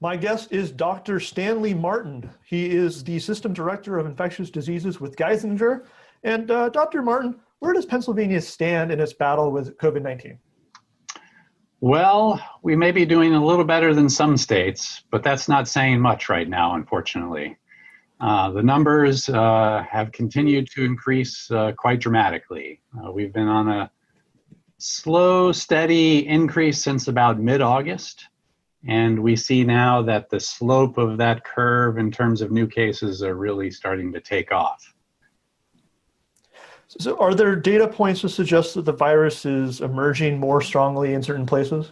My guest is Dr. Stanley Martin. He is the System Director of Infectious Diseases with Geisinger. And Dr. Martin, where does Pennsylvania stand in its battle with COVID-19? Well, we may be doing a little better than some states, but that's not saying much right now, unfortunately. The numbers have continued to increase quite dramatically. We've been on a slow, steady increase since about mid-August. And we see now that the slope of that curve in terms of new cases are really starting to take off. So are there data points to suggest that the virus is emerging more strongly in certain places?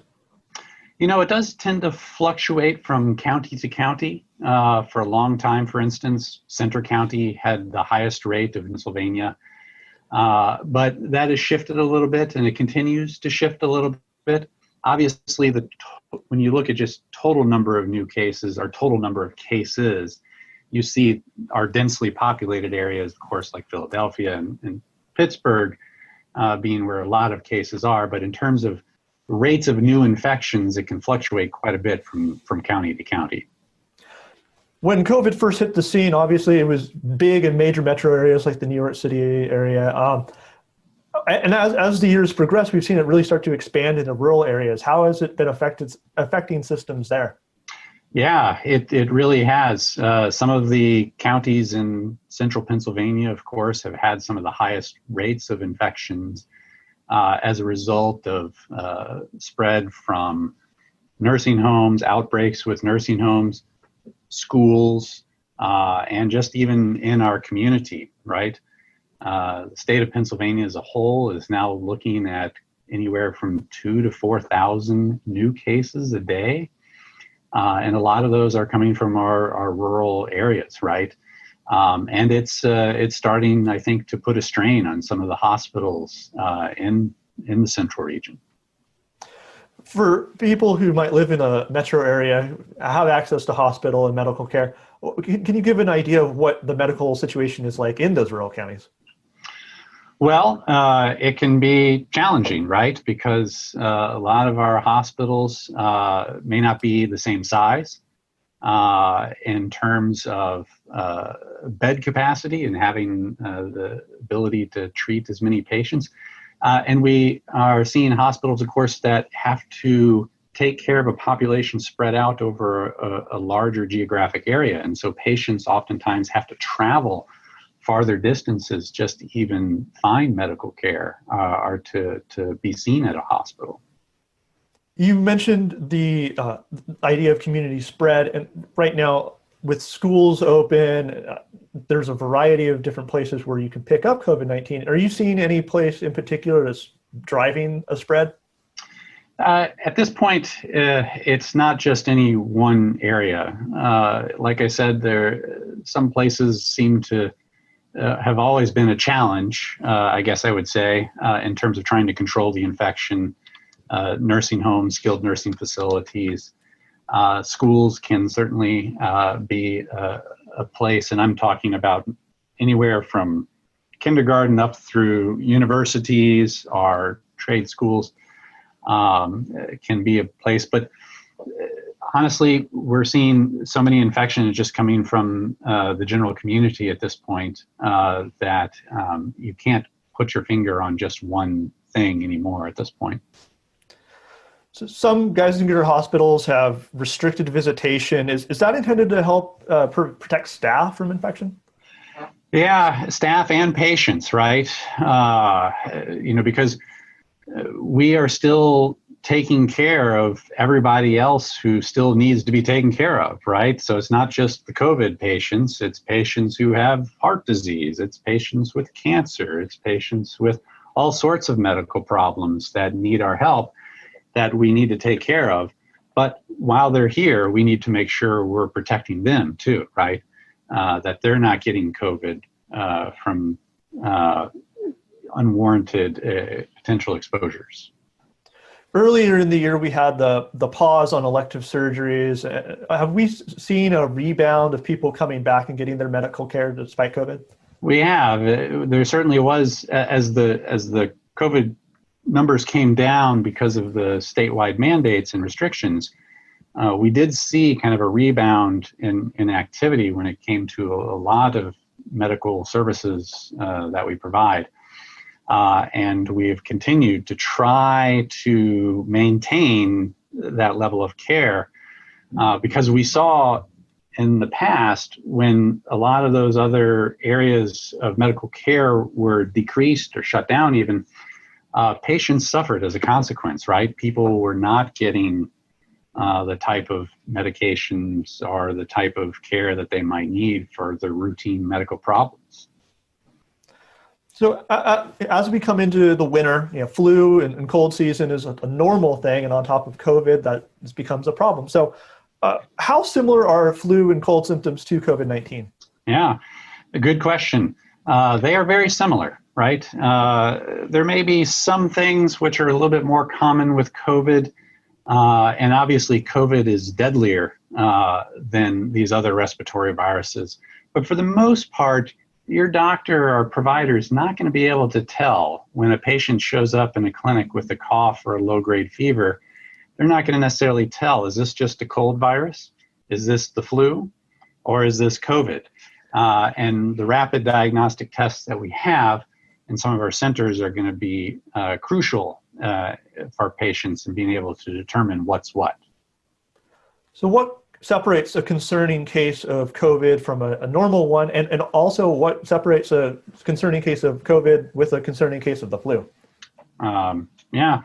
You know, it does tend to fluctuate from county to county. For a long time, for instance, Centre County had the highest rate of Pennsylvania. But that has shifted a little bit, and it continues to shift a little bit. Obviously, when you look at just total number of new cases or total number of cases, you see our densely populated areas, of course, like Philadelphia and Pittsburgh, being where a lot of cases are. But in terms of rates of new infections, it can fluctuate quite a bit from county to county. When COVID first hit the scene, obviously it was big in major metro areas like the New York City area. And as the years progress, we've seen it really start to expand into rural areas. How has it been affecting systems there? Yeah, it really has. Some of the counties in central Pennsylvania, of course, have had some of the highest rates of infections as a result of spread from nursing homes, outbreaks with nursing homes, schools, and just even in our community, right? The state of Pennsylvania as a whole is now looking at anywhere from 2,000 to 4,000 new cases a day. And a lot of those are coming from our rural areas, right? And it's starting, I think, to put a strain on some of the hospitals in the central region. For people who might live in a metro area, have access to hospital and medical care, can you give an idea of what the medical situation is like in those rural counties? Well, it can be challenging, right? Because a lot of our hospitals may not be the same size in terms of bed capacity and having the ability to treat as many patients. And we are seeing hospitals, of course, that have to take care of a population spread out over a larger geographic area. And so patients oftentimes have to travel farther distances just to even find medical care or to be seen at a hospital. You mentioned the idea of community spread, and right now with schools open, there's a variety of different places where you can pick up COVID-19. Are you seeing any place in particular that's driving a spread? At this point, it's not just any one area. Like I said, some places seem to have always been a challenge, I guess I would say, in terms of trying to control the infection. Nursing homes, skilled nursing facilities, schools can certainly be a place, and I'm talking about anywhere from kindergarten up through universities or trade schools can be a place. But honestly, we're seeing so many infections just coming from the general community at this point that you can't put your finger on just one thing anymore at this point. So some Geisinger hospitals have restricted visitation. Is that intended to help protect staff from infection? Yeah, staff and patients, right? Because we are still taking care of everybody else who still needs to be taken care of, right? So it's not just the COVID patients, it's patients who have heart disease, it's patients with cancer, it's patients with all sorts of medical problems that need our help that we need to take care of. But while they're here, we need to make sure we're protecting them too, right? That they're not getting COVID from unwarranted potential exposures. Earlier in the year, we had the pause on elective surgeries. Have we seen a rebound of people coming back and getting their medical care despite COVID? We have. There certainly was, as the COVID numbers came down because of the statewide mandates and restrictions, we did see kind of a rebound in activity when it came to a lot of medical services that we provide. And we've continued to try to maintain that level of care because we saw in the past when a lot of those other areas of medical care were decreased or shut down even, patients suffered as a consequence, right? People were not getting the type of medications or the type of care that they might need for their routine medical problems. So as we come into the winter, flu and cold season is a normal thing, and on top of COVID, that becomes a problem. So how similar are flu and cold symptoms to COVID-19? Yeah, a good question. They are very similar, right? There may be some things which are a little bit more common with COVID, and obviously COVID is deadlier than these other respiratory viruses. But for the most part, your doctor or provider is not going to be able to tell when a patient shows up in a clinic with a cough or a low-grade fever. They're not going to necessarily tell, is this just a cold virus? Is this the flu? Or is this COVID? And the rapid diagnostic tests that we have in some of our centers are going to be crucial for patients in being able to determine what's what. So what separates a concerning case of COVID from a normal one, and also what separates a concerning case of COVID with a concerning case of the flu? Yeah.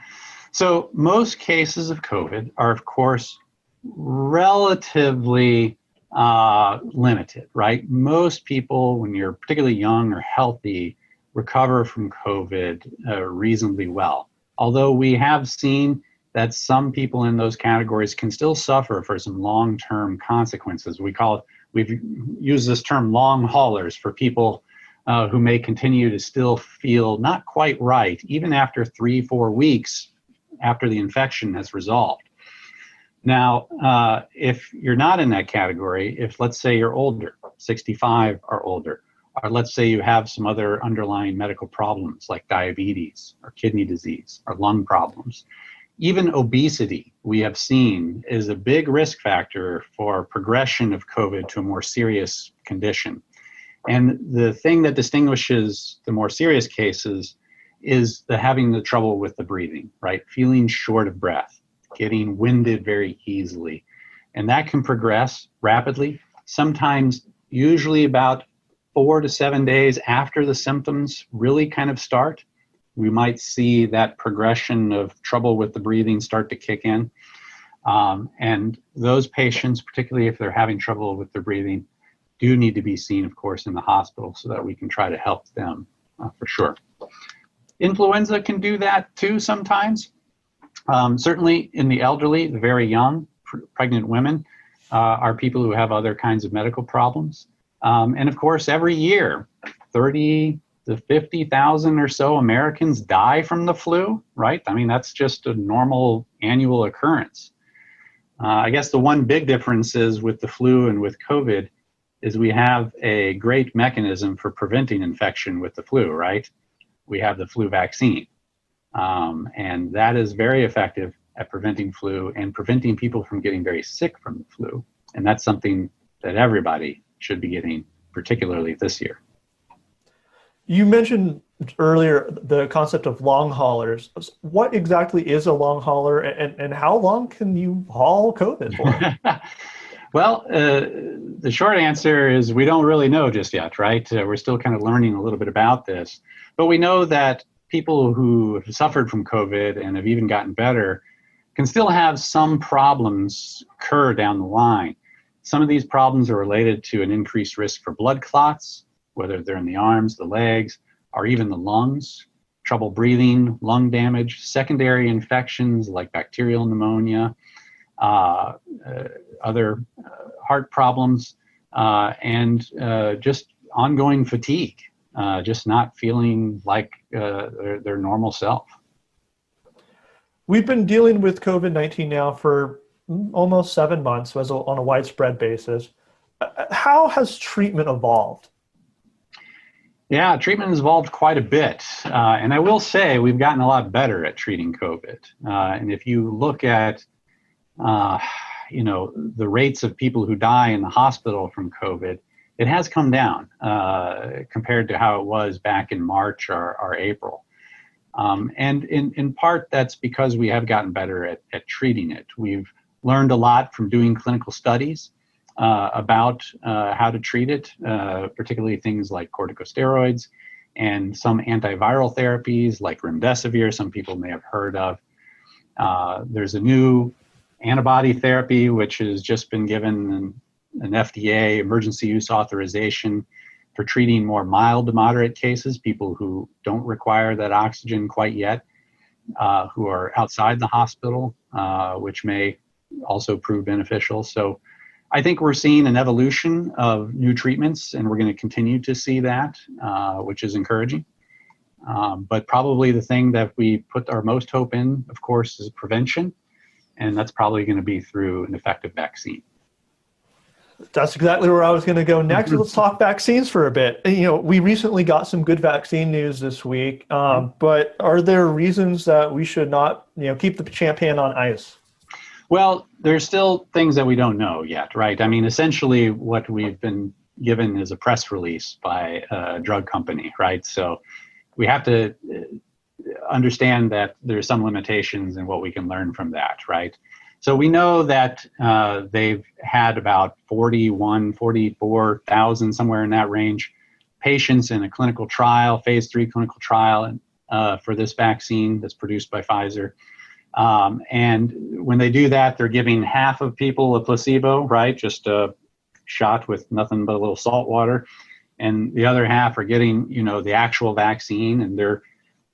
So most cases of COVID are, of course, relatively limited, right? Most people, when you're particularly young or healthy, recover from COVID reasonably well. Although we have seen that some people in those categories can still suffer for some long-term consequences. We've used this term long haulers for people who may continue to still feel not quite right, even after 3-4 weeks after the infection has resolved. Now, if you're not in that category, if let's say you're older, 65 or older, or let's say you have some other underlying medical problems like diabetes or kidney disease or lung problems, even obesity, we have seen, is a big risk factor for progression of COVID to a more serious condition. And the thing that distinguishes the more serious cases is having the trouble with the breathing, right? Feeling short of breath, getting winded very easily. And that can progress rapidly, sometimes usually about 4 to 7 days after the symptoms really kind of start. We might see that progression of trouble with the breathing start to kick in. And those patients, particularly if they're having trouble with their breathing, do need to be seen, of course, in the hospital so that we can try to help them for sure. Influenza can do that too sometimes. Certainly in the elderly, the very young, pregnant women are people who have other kinds of medical problems. And of course, every year, 30 to 50,000 or so Americans die from the flu, right? I mean, that's just a normal annual occurrence. I guess the one big difference is with the flu and with COVID is we have a great mechanism for preventing infection with the flu, right? We have the flu vaccine. And that is very effective at preventing flu and preventing people from getting very sick from the flu. And that's something that everybody should be getting, particularly this year. You mentioned earlier the concept of long haulers. What exactly is a long hauler, and how long can you haul COVID for? Well, the short answer is we don't really know just yet, right? We're still kind of learning a little bit about this. But we know that people who have suffered from COVID and have even gotten better can still have some problems occur down the line. Some of these problems are related to an increased risk for blood clots, whether they're in the arms, the legs, or even the lungs, trouble breathing, lung damage, secondary infections like bacterial pneumonia, other heart problems, and just ongoing fatigue, just not feeling like their normal self. We've been dealing with COVID-19 now for almost 7 months on a widespread basis. How has treatment evolved? Yeah, treatment has evolved quite a bit. And I will say we've gotten a lot better at treating COVID. And if you look at, the rates of people who die in the hospital from COVID, it has come down compared to how it was back in March or April. And in part, that's because we have gotten better at treating it. We've learned a lot from doing clinical studies about how to treat it, particularly things like corticosteroids and some antiviral therapies like remdesivir, some people may have heard of. There's a new antibody therapy, which has just been given an FDA emergency use authorization for treating more mild to moderate cases, people who don't require that oxygen quite yet, who are outside the hospital, which may also prove beneficial. So I think we're seeing an evolution of new treatments, and we're going to continue to see that, which is encouraging. But probably the thing that we put our most hope in, of course, is prevention, and that's probably going to be through an effective vaccine. That's exactly where I was going to go next. Let's talk vaccines for a bit. We recently got some good vaccine news this week, but are there reasons that we should not, keep the champagne on ice? Well, there's still things that we don't know yet, right? I mean, essentially what we've been given is a press release by a drug company, right? So we have to understand that there's some limitations in what we can learn from that, right? So we know that they've had about 44,000, somewhere in that range, patients in a clinical trial, phase 3 clinical trial for this vaccine that's produced by Pfizer. And when they do that, they're giving half of people a placebo, right? Just a shot with nothing but a little salt water. And the other half are getting, the actual vaccine. And they're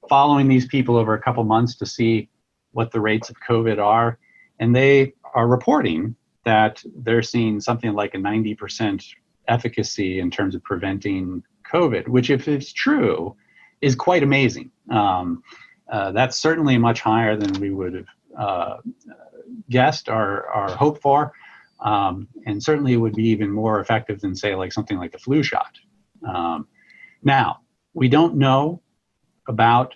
following these people over a couple months to see what the rates of COVID are. And they are reporting that they're seeing something like a 90% efficacy in terms of preventing COVID, which, if it's true, is quite amazing. That's certainly much higher than we would have guessed or hoped for, and certainly would be even more effective than, say, something like the flu shot. Now, we don't know about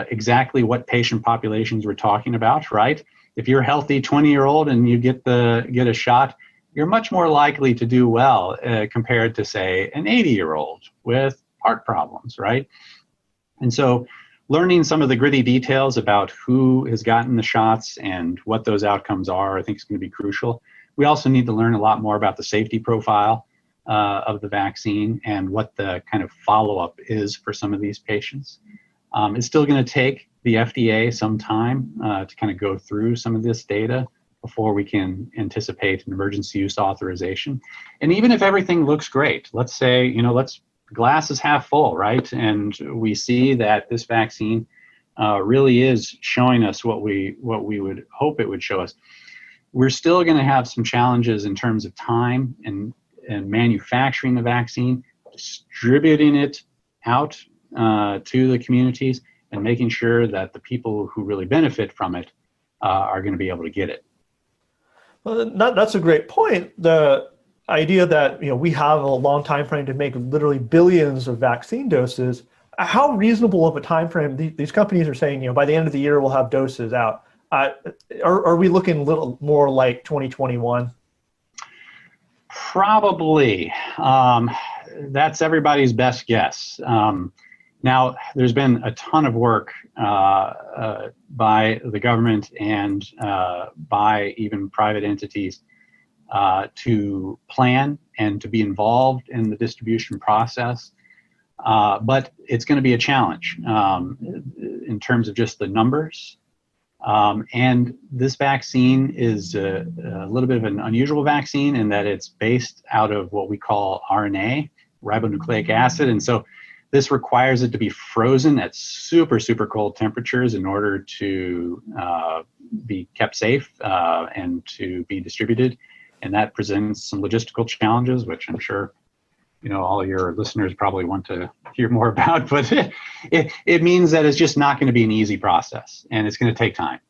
exactly what patient populations we're talking about, right? If you're a healthy 20-year-old and you get a shot, you're much more likely to do well compared to, say, an 80-year-old with heart problems, right? And so learning some of the gritty details about who has gotten the shots and what those outcomes are, I think is going to be crucial. We also need to learn a lot more about the safety profile of the vaccine and what the kind of follow-up is for some of these patients. It's still going to take the FDA some time to kind of go through some of this data before we can anticipate an emergency use authorization. And even if everything looks great, let's say, glass is half full, right? And we see that this vaccine really is showing us what we would hope it would show us. We're still going to have some challenges in terms of time and manufacturing the vaccine, distributing it out to the communities, and making sure that the people who really benefit from it are going to be able to get it. Well, that's a great point. The idea that we have a long time frame to make literally billions of vaccine doses. How reasonable of a time frame these companies are saying? By the end of the year we'll have doses out. Are we looking a little more like 2021? Probably. That's everybody's best guess. Now, there's been a ton of work by the government and by even private entities to plan and to be involved in the distribution process. But it's going to be a challenge in terms of just the numbers. And this vaccine is a little bit of an unusual vaccine in that it's based out of what we call RNA, ribonucleic acid. And so this requires it to be frozen at super, super cold temperatures in order to be kept safe and to be distributed. And that presents some logistical challenges, which I'm sure all of your listeners probably want to hear more about. But it means that it's just not going to be an easy process, and it's going to take time.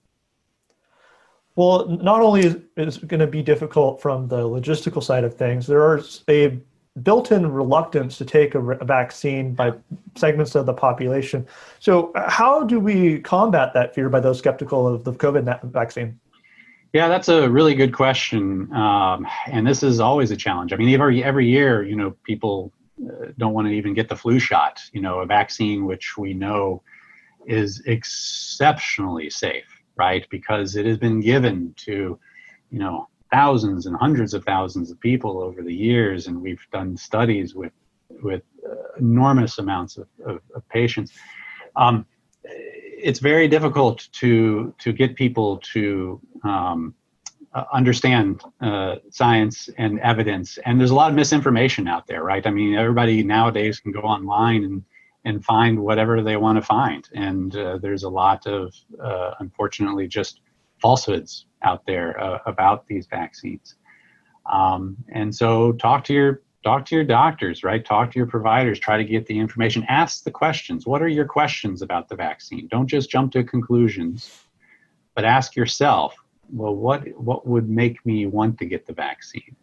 Well, not only is it going to be difficult from the logistical side of things, there is a built-in reluctance to take a vaccine by segments of the population. So how do we combat that fear by those skeptical of the COVID vaccine? Yeah, that's a really good question, and this is always a challenge. I mean, every year, people don't want to even get the flu shot. A vaccine which we know is exceptionally safe, right? Because it has been given to, thousands and hundreds of thousands of people over the years, and we've done studies with enormous amounts of patients. It's very difficult to get people to understand science and evidence, and there's a lot of misinformation out there, right? I mean, everybody nowadays can go online and find whatever they want to find, and there's a lot of unfortunately just falsehoods out there about these vaccines. And so talk to your doctors, right? Talk to your providers, try to get the information, ask the questions. What are your questions about the vaccine? Don't just jump to conclusions, but ask yourself, well, what would make me want to get the vaccine?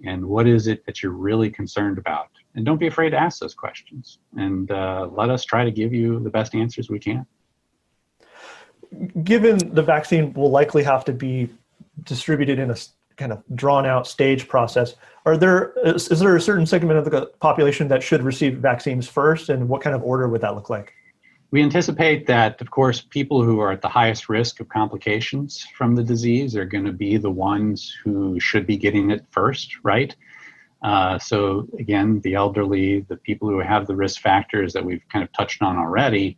And what is it that you're really concerned about? And don't be afraid to ask those questions, and let us try to give you the best answers we can. Given the vaccine will likely have to be distributed in a kind of drawn out stage process, is there a certain segment of the population that should receive vaccines first, and what kind of order would that look like? We anticipate that, of course, people who are at the highest risk of complications from the disease are going to be the ones who should be getting it first, right? So again, the elderly, the people who have the risk factors that we've kind of touched on already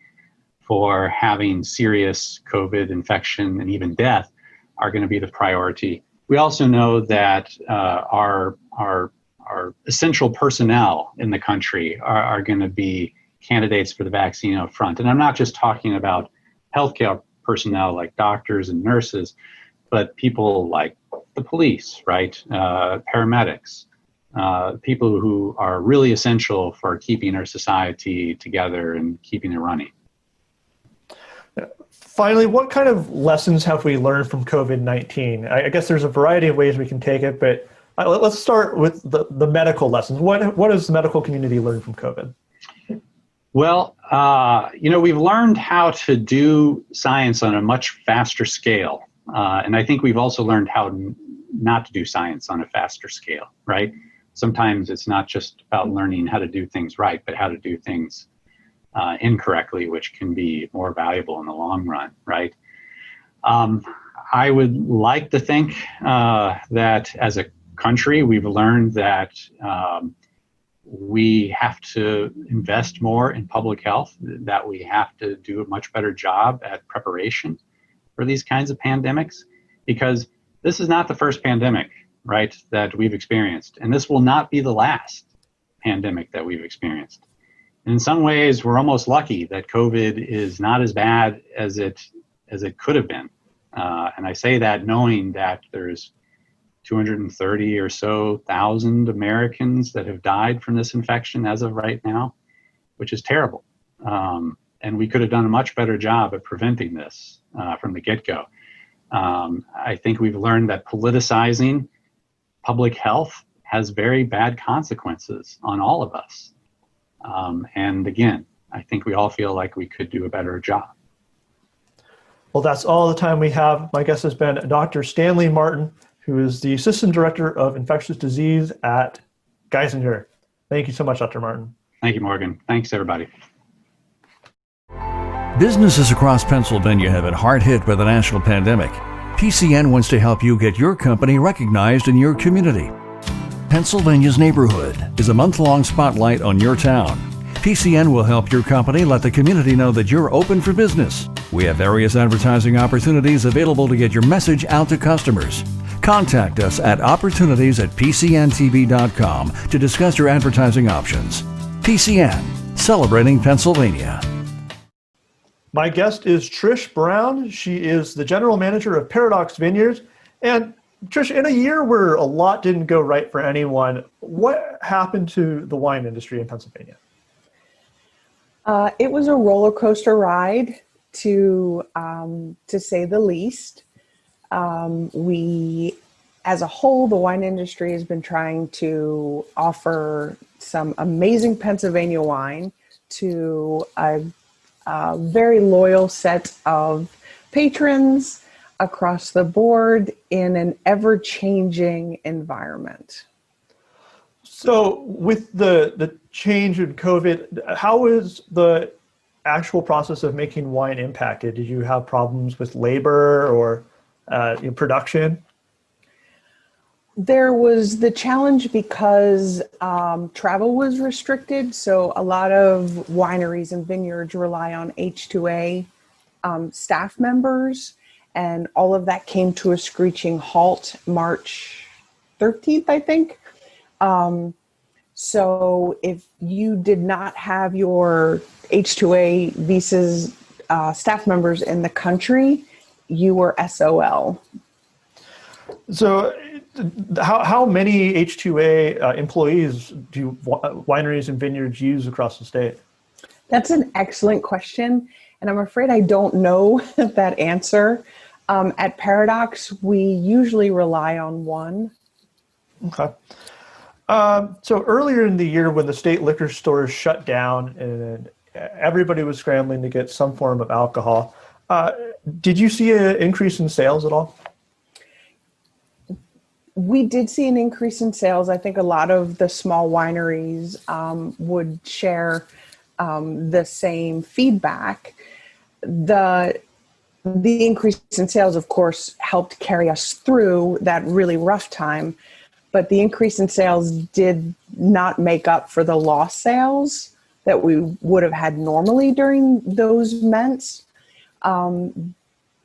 for having serious COVID infection and even death are going to be the priority. We also know that our essential personnel in the country are going to be candidates for the vaccine up front. And I'm not just talking about healthcare personnel like doctors and nurses, but people like the police, right? Paramedics, people who are really essential for keeping our society together and keeping it running. Finally, what kind of lessons have we learned from COVID-19? I guess there's a variety of ways we can take it, but let's start with the medical lessons. What has the medical community learned from COVID? Well, we've learned how to do science on a much faster scale. And I think we've also learned how not to do science on a faster scale, right? Sometimes it's not just about learning how to do things right, but how to do things incorrectly, which can be more valuable in the long run, right? I would like to think that as a country, we've learned that we have to invest more in public health, that we have to do a much better job at preparation for these kinds of pandemics, because this is not the first pandemic, right, that we've experienced. And this will not be the last pandemic that we've experienced. In some ways, we're almost lucky that COVID is not as bad as it could have been. And I say that knowing that there's 230 or so thousand Americans that have died from this infection as of right now, which is terrible. And we could have done a much better job at preventing this from the get-go. I think we've learned that politicizing public health has very bad consequences on all of us. And again, I think we all feel like we could do a better job. Well, that's all the time we have. My guest has been Dr. Stanley Martin, who is the Assistant Director of Infectious Disease at Geisinger. Thank you so much, Dr. Martin. Thank you, Morgan. Thanks, everybody. Businesses across Pennsylvania have been hard hit by the national pandemic. PCN wants to help you get your company recognized in your community. Pennsylvania's Neighborhood is a month-long spotlight on your town. PCN will help your company let the community know that you're open for business. We have various advertising opportunities available to get your message out to customers. Contact us at opportunities@pcntv.com to discuss your advertising options. PCN, celebrating Pennsylvania. My guest is Trish Brown. She is the General Manager of Paradocx Vineyards. And Trish, in a year where a lot didn't go right for anyone, what happened to the wine industry in Pennsylvania? It was a roller coaster ride, to say the least. We, as a whole, the wine industry has been trying to offer some amazing Pennsylvania wine to a very loyal set of patrons, across the board in an ever-changing environment. So with the change in COVID, how is the actual process of making wine impacted? Did you have problems with labor or production? There was the challenge because travel was restricted. So a lot of wineries and vineyards rely on H2A staff members, and all of that came to a screeching halt March 13th, I think. So if you did not have your H2A visas staff members in the country, you were SOL. So how many H2A employees do wineries and vineyards use across the state? That's an excellent question, and I'm afraid I don't know that answer. At Paradocx, we usually rely on one. Okay. So earlier in the year when the state liquor stores shut down and everybody was scrambling to get some form of alcohol, did you see an increase in sales at all? We did see an increase in sales. I think a lot of the small wineries would share the same feedback. The increase in sales, of course, helped carry us through that really rough time, but the increase in sales did not make up for the lost sales that we would have had normally during those months. The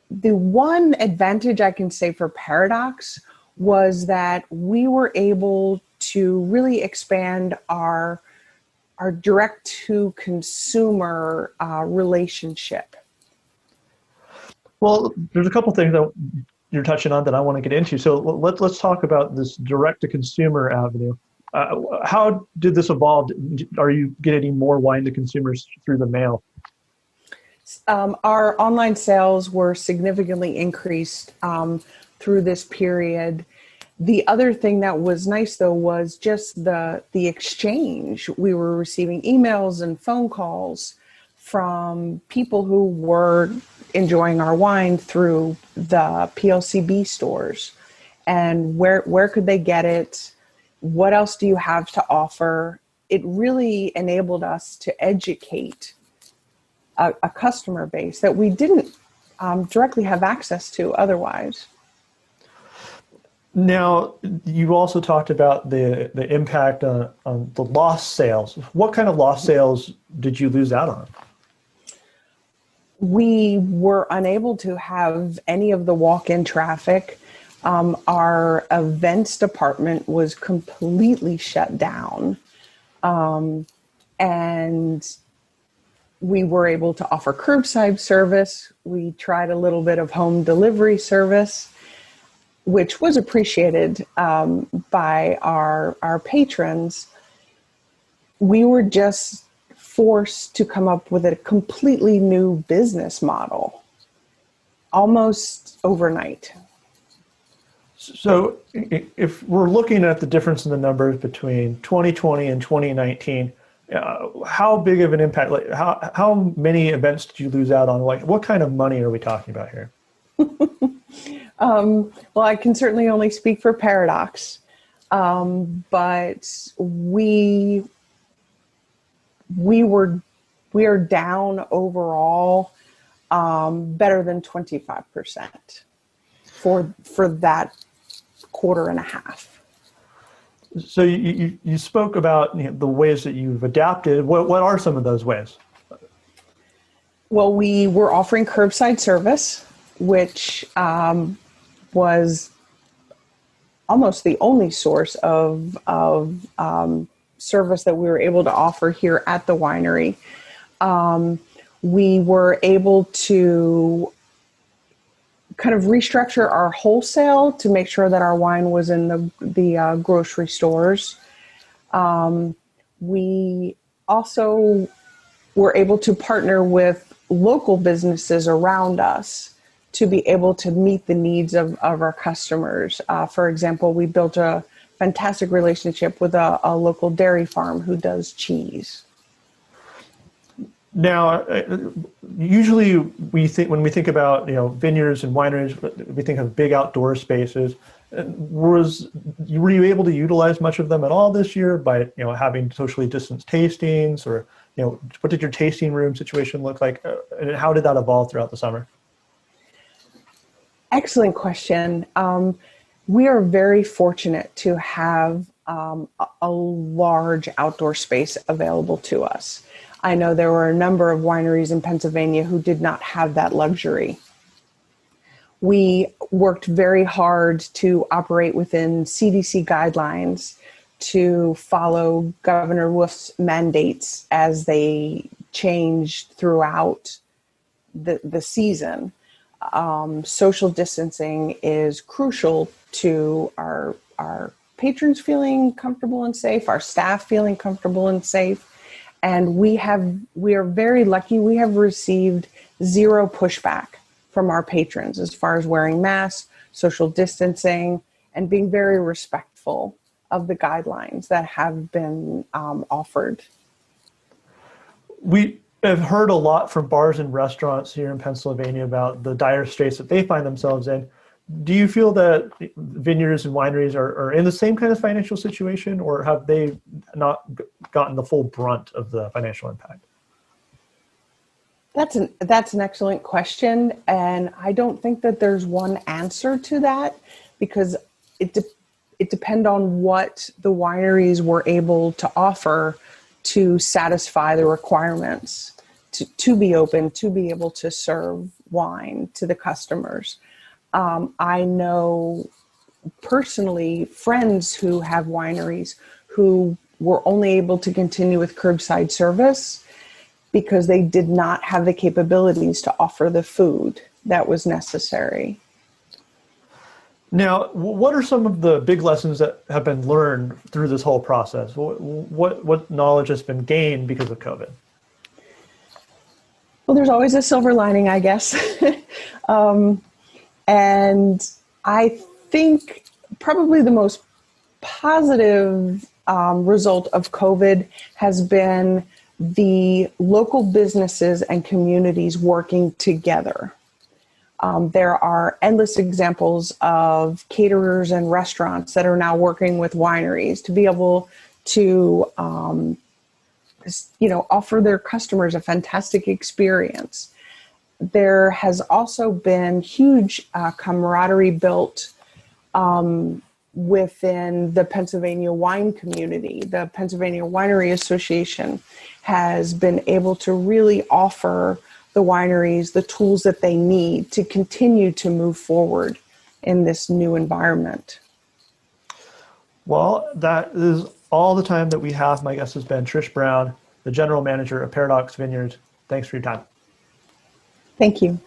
one advantage I can say for Paradocx was that we were able to really expand our direct-to-consumer relationship. Well, there's a couple things that you're touching on that I want to get into. So let's talk about this direct-to-consumer avenue. How did this evolve? Are you getting more wine to consumers through the mail? Our online sales were significantly increased through this period. The other thing that was nice, though, was just the exchange. We were receiving emails and phone calls from people who were enjoying our wine through the PLCB stores. And where could they get it? What else do you have to offer? It really enabled us to educate a customer base that we didn't directly have access to otherwise. Now, you also talked about the impact on the lost sales. What kind of lost sales did you lose out on? We were unable to have any of the walk-in traffic. Our events department was completely shut down. And we were able to offer curbside service. We tried a little bit of home delivery service, which was appreciated by our patrons. We were just forced to come up with a completely new business model, almost overnight. So if we're looking at the difference in the numbers between 2020 and 2019, how big of an impact, like how many events did you lose out on? Like what kind of money are we talking about here? Well, I can certainly only speak for Paradocx, but we are down overall better than 25% for that quarter and a half. So you spoke about the ways that you've adapted. What are some of those ways? Well, we were offering curbside service, which was almost the only source of service that we were able to offer here at the winery. We were able to kind of restructure our wholesale to make sure that our wine was in the grocery stores. We also were able to partner with local businesses around us to be able to meet the needs of our customers. For example, we built a fantastic relationship with a local dairy farm who does cheese. Now, usually when we think about vineyards and wineries, we think of big outdoor spaces. Were you able to utilize much of them at all this year by having socially distanced tastings, or what did your tasting room situation look like, and how did that evolve throughout the summer? Excellent question. We are very fortunate to have a large outdoor space available to us. I know there were a number of wineries in Pennsylvania who did not have that luxury. We worked very hard to operate within CDC guidelines, to follow Governor Wolf's mandates as they changed throughout the season. Social distancing is crucial to our patrons feeling comfortable and safe, our staff feeling comfortable and safe. And we are very lucky. We have received zero pushback from our patrons as far as wearing masks, social distancing, and being very respectful of the guidelines that have been offered. We have heard a lot from bars and restaurants here in Pennsylvania about the dire straits that they find themselves in. Do you feel that vineyards and wineries are in the same kind of financial situation, or have they not gotten the full brunt of the financial impact? That's an excellent question, and I don't think that there's one answer to that, because it depends on what the wineries were able to offer to satisfy the requirements to be open, to be able to serve wine to the customers. I know personally friends who have wineries who were only able to continue with curbside service because they did not have the capabilities to offer the food that was necessary. Now, what are some of the big lessons that have been learned through this whole process? What knowledge has been gained because of COVID? Well, there's always a silver lining, I guess. And I think probably the most positive result of COVID has been the local businesses and communities working together. There are endless examples of caterers and restaurants that are now working with wineries to be able to, offer their customers a fantastic experience. There has also been huge camaraderie built within the Pennsylvania wine community. The Pennsylvania Winery Association has been able to really offer the wineries the tools that they need to continue to move forward in this new environment. Well, that is all the time that we have. My guest has been Trish Brown, the General Manager of Paradocx Vineyards. Thanks for your time. Thank you.